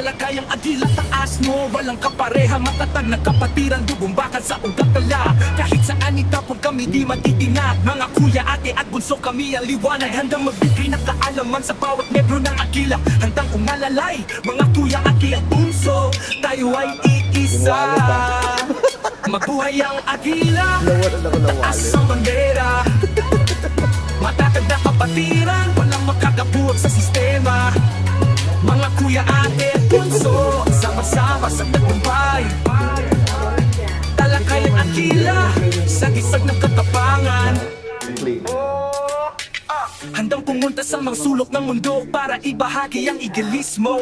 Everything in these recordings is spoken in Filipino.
Talakayang agila, taas mo, walang kapareha. Matatag na kapatiran, dugong bakal sa ugat tala. Kahit saan itapon kami di matitinag. Mga kuya, ate at bunso kami ang liwanag. Handang magbigay ng kaalaman sa bawat membro ng agila. Handang umalalay, mga kuya, ate at bunso. Tayo ay iisa. Mabuhay ang agila, taas ang bandera. Matatag na kapatiran, walang makakabuwag sa sistema. Mga kuya, ate at bunso, sama-sama sa tagumpay. Talakayang agila, sa gisag ng katapangan. Handang pumunta sa mga sulok ng mundo para ibahagi ang idealismo.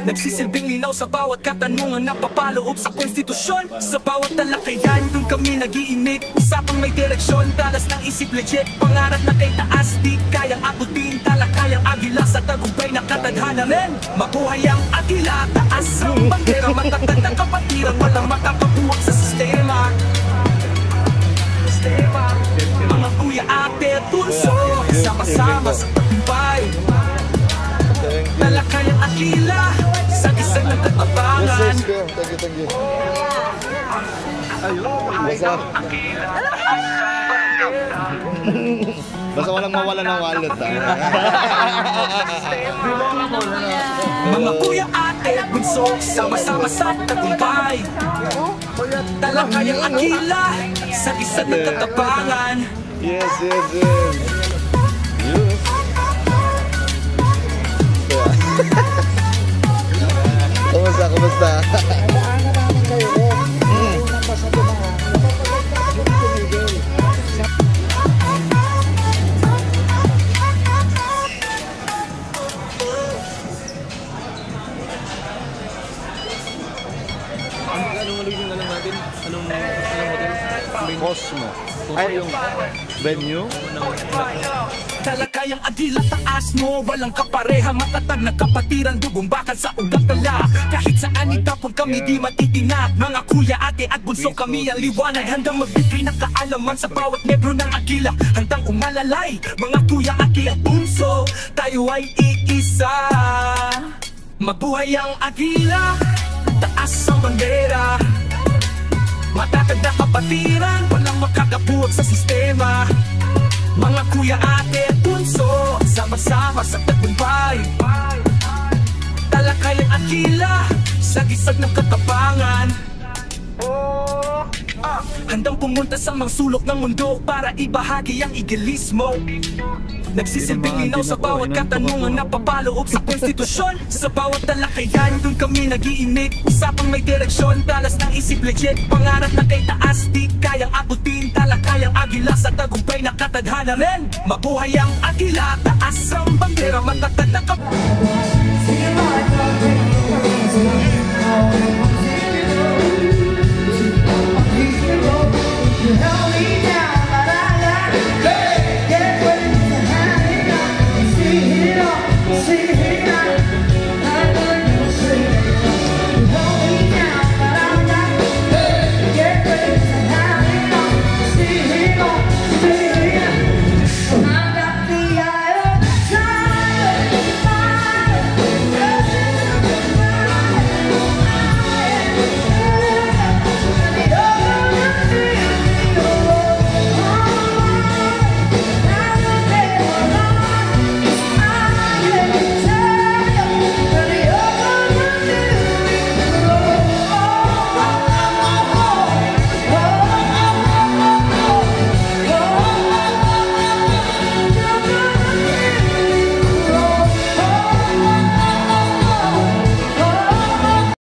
Nagsisilbing linaw sa bawat katanungan na papaloob sa konstitusyon. Sa bawat talakayan, dun kami nag-iinit. Usapang may direksyon, talas ng isip legit. Pangarap na kay taas, di kayang abutin. Talakayang agila sa tagumpay na katadhana rin. Mabuhay ang agila, taas ang bandera. Matatag ng kapatiran, walang makakabuwag sa sistema. Mga kuya, ate at bunso, sama-sama sa tagumpay. Talakayang agila, sa gisag ng katapangan. Thank you. Basta walang mawala ng wallet. Mga kuya, ate at bunso, sama-sama sa tagumpay. Talakayang agila, sa gisag ng katapangan. Yes. Kumusta? Anong ulit yung alam natin? Anong hotel? Cosmo. Ay, yung venue? Talakayang agila, taas mo, walang kapareha. Matatag na kapatiran, dugong bakal sa ugat tala. Kahit saan itapon kami di matitinag. Mga kuya, ate at bunso kami ang liwanag. Handang magbigay ng kaalaman sa bawat membro ng agila. Handang umalalay, mga kuya, ate at bunso. Tayo ay iisa. Mabuhay ang agila, taas ang bandera. Matatag na kapatiran, walang makakabuwag sa sistema. Mga kuya, ate at bunso, sama-sama sa tagumpay. Talakayang agila, sa gisag ng katapangan. Handang pumunta sa mga sulok ng mundo para ibahagi ang idealismo. Nagsisilbing linaw sa bawat katanungan na papaloob sa konstitusyon. Sa bawat talakayan, dun kami nag-iinit. Usapang may direksyon, talas ng isip legit. Pangarap na kay taas, di kayang abutin. Talakayang agila sa tagumpay na katadhana rin. Mabuhay ang agila, taas ang bandera. Matatag na